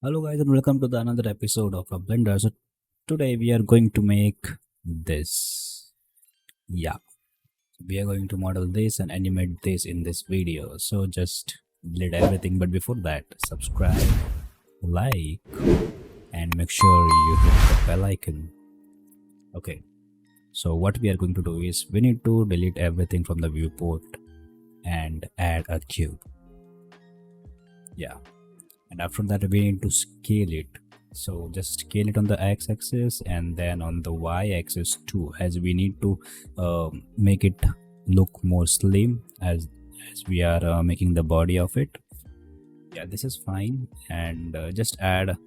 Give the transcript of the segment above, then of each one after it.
Hello guys and welcome to the another episode of a blender. So today we are going to make this. Yeah, we are going to model this and animate this in this video. So just delete everything, but before that, subscribe, like, and make sure you hit the bell icon. Okay, so what we are going to do is we need to delete everything from the viewport and add a cube. Yeah, and after that we need to scale it. So just scale it on the x-axis and then on the y-axis too, as we need to make it look more slim as we are making the body of it. Yeah, this is fine. And just add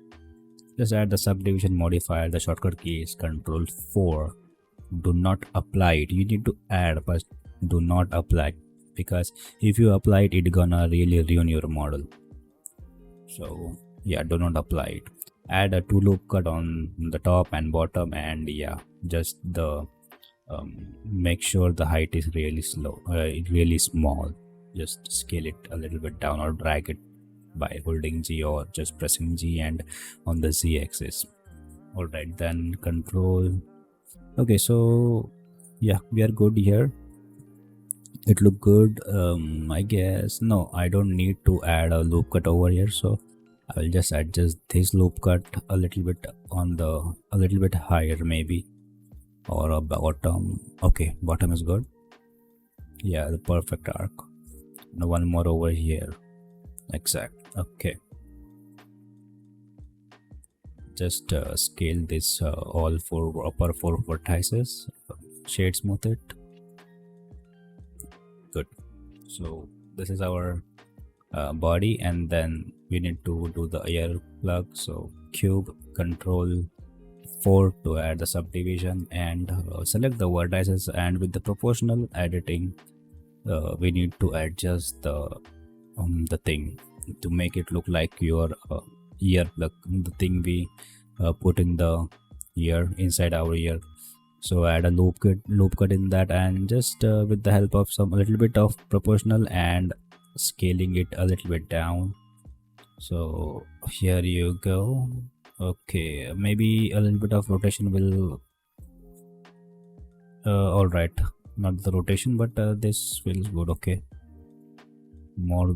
the subdivision modifier. The shortcut key is control 4. Do not apply it. You need to add, but do not apply, because if you apply it, it's gonna really ruin your model. So yeah, do not apply it. Add a 2 loop cut on the top and bottom, and yeah, just the make sure the height is really really small. Just scale it a little bit down or drag it by holding G or just pressing G and on the Z axis. Alright, then control. Okay, so yeah, we are good here. It look good. I guess no, I don't need to add a loop cut over here, so I will just adjust this loop cut a little bit a little bit higher maybe, or a bottom. Okay, bottom is good. Yeah, the perfect arc. Now one more over here. Exact. Okay, just scale this all four upper 4 vertices. Shade smooth it. Good. So this is our body, and then we need to do the ear plug. So cube control 4 to add the subdivision, and select the vertices, and with the proportional editing we need to adjust the thing to make it look like your ear plug, the thing we put in the ear, inside our ear. So add a loop cut in that, and just with the help of a little bit of proportional and scaling it a little bit down. So here you go. Okay, maybe a little bit of rotation will all right, not the rotation, but this feels good. Okay, more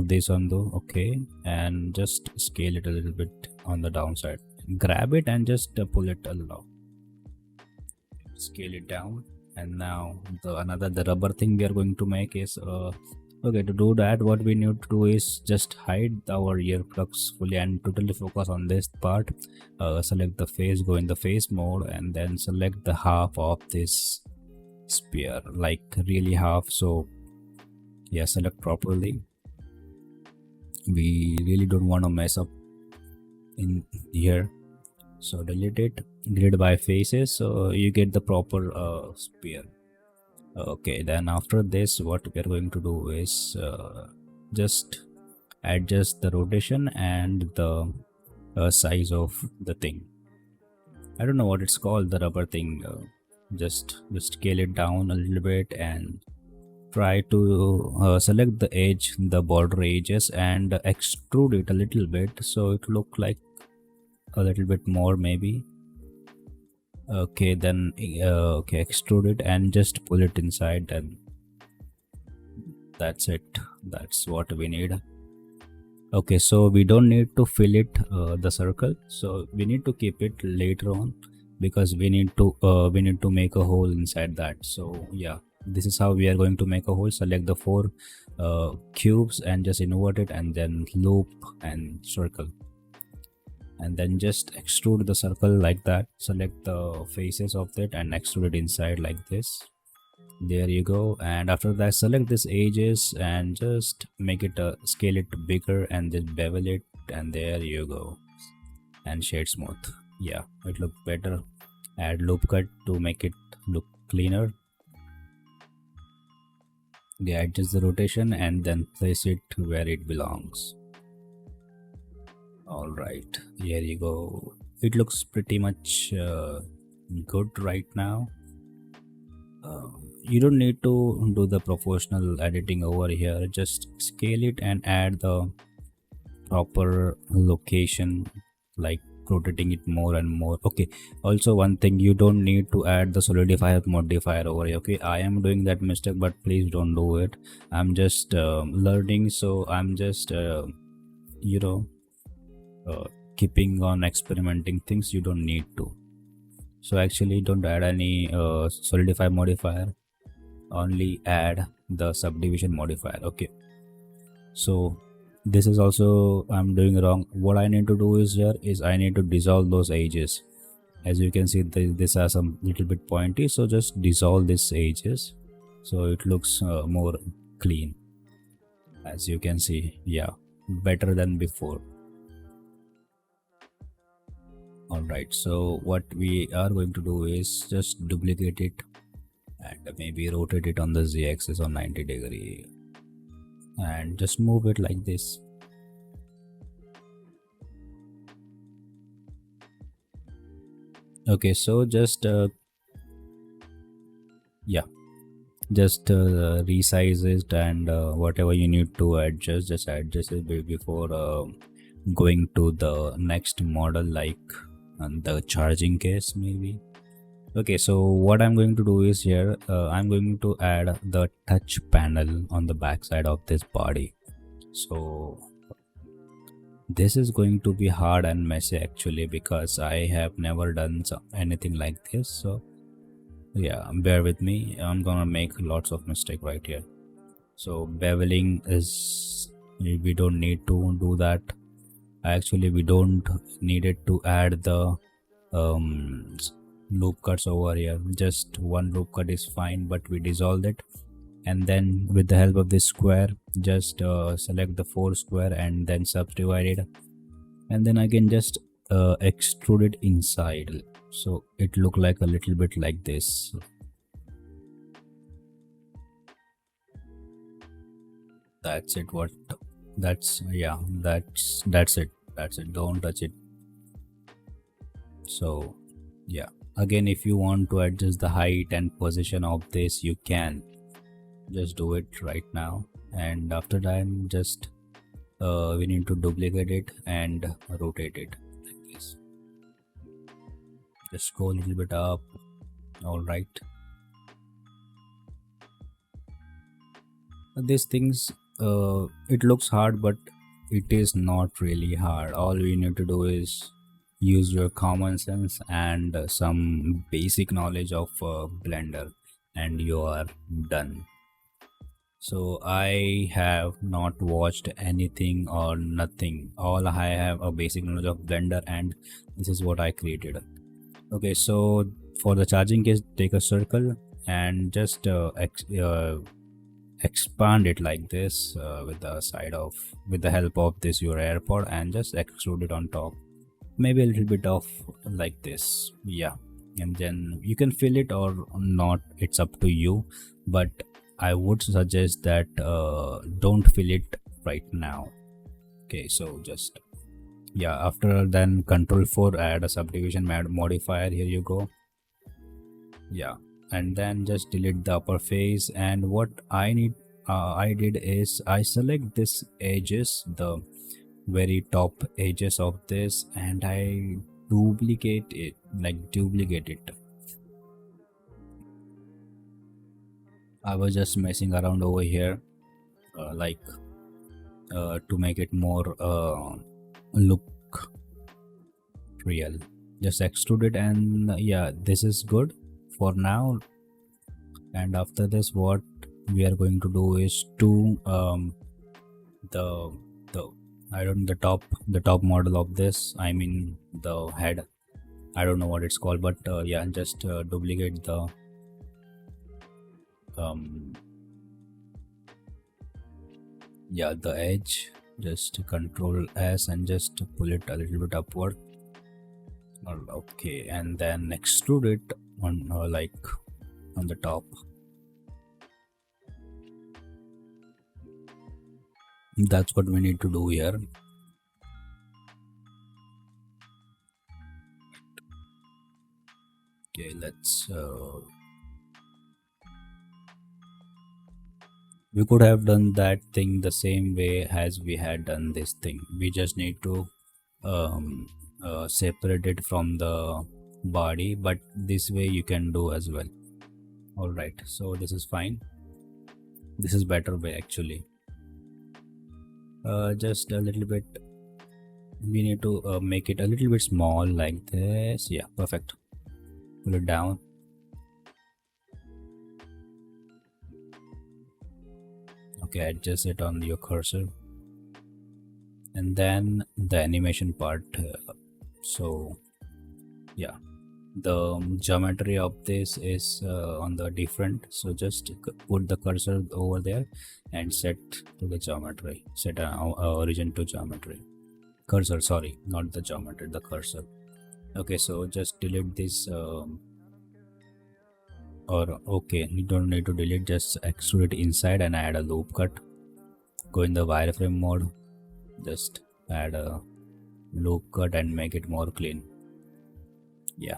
this on the. Okay, and just scale it a little bit on the downside. Grab it and just pull it along. Scale it down. And now the rubber thing we are going to make is okay, to do that what we need to do is just hide our earplugs fully and totally focus on this part. Select the face, go in the face mode, and then select the half of this sphere, like really half. So yeah, select properly. We really don't want to mess up in here, so delete it. Grid by faces, so you get the proper sphere. Okay, then after this what we are going to do is just adjust the rotation and the size of the thing. I don't know what it's called, the rubber thing. Just scale it down a little bit and try to select the edge, the border edges, and extrude it a little bit so it look like a little bit more maybe. Okay, then okay, extrude it and just pull it inside, and that's it. That's what we need. Okay, so we don't need to fill it the circle, so we need to keep it later on, because we need to make a hole inside that. So yeah, this is how we are going to make a hole. Select the 4 cubes and just invert it, and then loop and circle, and then just extrude the circle like that. Select the faces of it and extrude it inside like this. There you go. And after that, select these edges and just make it scale it bigger, and just bevel it, and there you go. And shade smooth. Yeah, it looks better. Add loop cut to make it look cleaner. Yeah, adjust the rotation and then place it where it belongs. All right, here you go. It looks pretty much good right now. You don't need to do the proportional editing over here. Just scale it and add the proper location, like rotating it more and more. Okay, also one thing, you don't need to add the solidifier modifier over here. Okay, I am doing that mistake, but please don't do it. I'm just learning, so I'm just you know uh, keeping on experimenting things. You don't need to. So actually don't add any solidify modifier, only add the subdivision modifier. Okay, so this is also I'm doing wrong. What I need to do is here is I need to dissolve those edges. As you can see, this are some little bit pointy, so just dissolve these edges so it looks more clean. As you can see, yeah, better than before. Alright, so what we are going to do is just duplicate it and maybe rotate it on the z-axis on 90-degree and just move it like this. Okay, so just yeah, just resize it, and whatever you need to adjust, just adjust it before going to the next model, like the charging case maybe. Okay, so what I'm going to do is here I'm going to add the touch panel on the back side of this body. So this is going to be hard and messy actually, because I have never done anything like this. So yeah, bear with me, I'm gonna make lots of mistake right here. So beveling is, we don't need to do that. Actually we don't need it to add the um, loop cuts over here. Just one loop cut is fine, but we dissolved it, and then with the help of this square, just select the 4 square and then subdivide it, and then I can just extrude it inside, so it look like a little bit like this. That's it. What? That's, yeah, that's it. That's it. Don't touch it. So yeah, again, if you want to adjust the height and position of this, you can just do it right now. And after that, just we need to duplicate it and rotate it like this. Just go a little bit up. All right, these things, it looks hard, but it is not really hard. All we need to do is use your common sense and some basic knowledge of blender, and you are done. So I have not watched anything or nothing. All I have a basic knowledge of blender, and this is what I created. Okay, so for the charging case, take a circle and just expand it like this with the side of, with the help of this your AirPod, and just extrude it on top, maybe a little bit of like this. Yeah, and then you can fill it or not, it's up to you, but I would suggest that don't fill it right now. Okay, so just, yeah, after then control 4, add a subdivision modifier, here you go. Yeah, and then just delete the upper face, and what I did is I select this edges, the very top edges of this, and I duplicate it, like duplicate it. I was just messing around over here, like to make it more look real. Just extrude it, and yeah, this is good for now. And after this, what we are going to do is to the the I don't, the top model of this, I mean the head, I don't know what it's called, but yeah, just duplicate the um yeah, the edge. Just control S and just pull it a little bit upward. Okay, and then extrude it on like on the top. That's what we need to do here. Okay, let's We could have done that thing the same way as we had done this thing. We just need to um, separate it from the body, but this way you can do as well. All right, so this is fine. This is better way actually. Just a little bit. We need to make it a little bit small like this. Yeah, perfect. Pull it down. Okay, adjust it on your cursor, and then the animation part. So yeah, the geometry of this is on the different, so just put the cursor over there and set to the geometry, set origin to geometry, cursor, sorry, not the geometry, the cursor. Okay, so just delete this or okay, you don't need to delete, just extrude it inside and add a loop cut. Go in the wireframe mode, just add a loop cut and make it more clean. Yeah.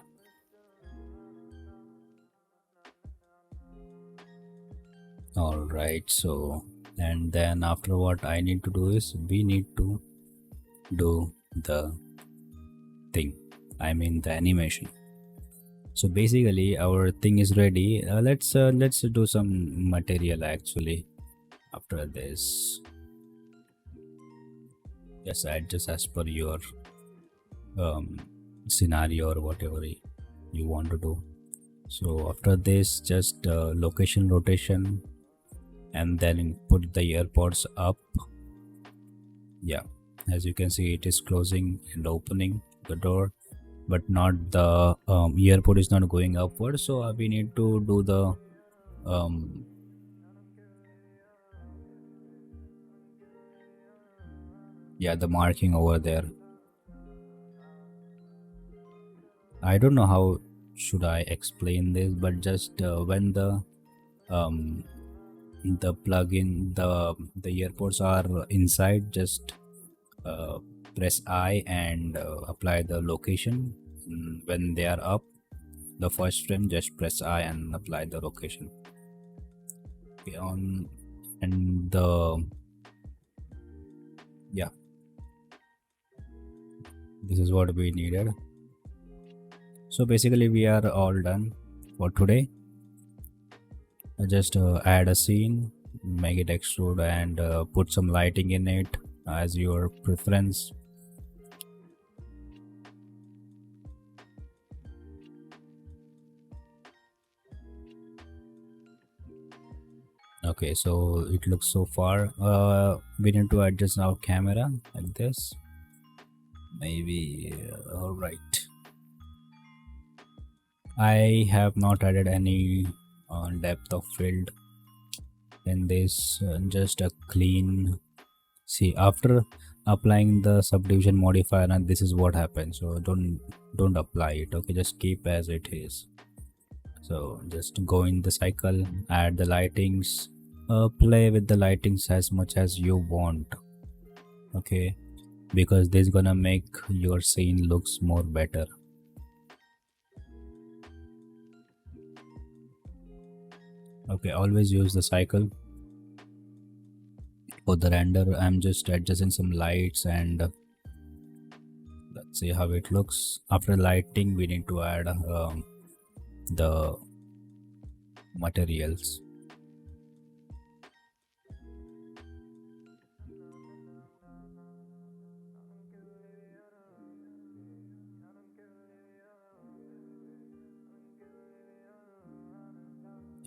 All right, so and then after what I need to do is we need to do the thing, I mean the animation. So basically our thing is ready. Let's do some material actually after this. Yes, adjust as per your um, scenario or whatever you want to do. So after this, just location rotation, and then put the AirPods up. Yeah, as you can see, it is closing and opening the door, but not the AirPod is not going upward. So we need to do the um, yeah, the marking over there. I don't know how should I explain this, but just when the plug-in, the AirPods are inside, just uh, press I and apply the location. When they are up, the first frame, just press I and apply the location. Okay, on and the yeah, this is what we needed. So basically we are all done for today. Just add a scene, make it extrude, and put some lighting in it as your preference. Okay, so it looks so far. We need to adjust our camera like this. Maybe all right. I have not added any depth of field in this. Just a clean. See, after applying the subdivision modifier, and this is what happens. So don't apply it. Okay, just keep as it is. So just go in the cycle, add the lightings, play with the lightings as much as you want. Okay, because this is gonna make your scene looks more better. Okay, always use the cycle for the render. I'm just adjusting some lights and let's see how it looks. After lighting, we need to add the materials.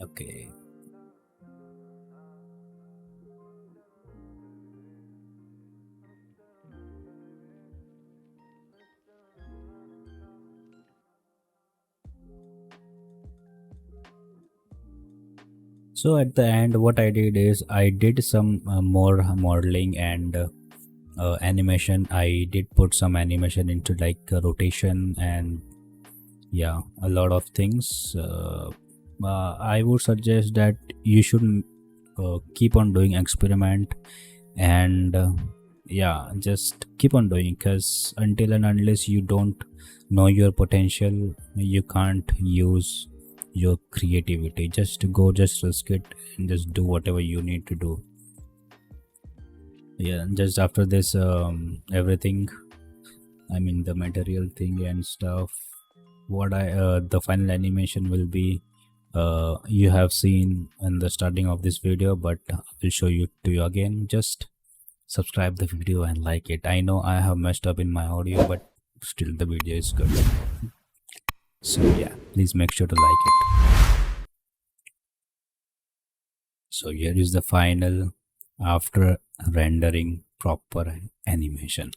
Okay. So at the end, what I did is I did some more modeling and animation. I did put some animation into like rotation and yeah, a lot of things. I would suggest that you should keep on doing experiment and yeah, just keep on doing, because until and unless you don't know your potential, you can't use your creativity. Just go, just risk it, and just do whatever you need to do. Yeah, just after this, everything, I mean the material thing and stuff, what I the final animation will be, you have seen in the starting of this video, but I will show you to you again. Just subscribe the video and like it. I know I have messed up in my audio, but still the video is good. So yeah, please make sure to like it. So here is the final after rendering proper animation.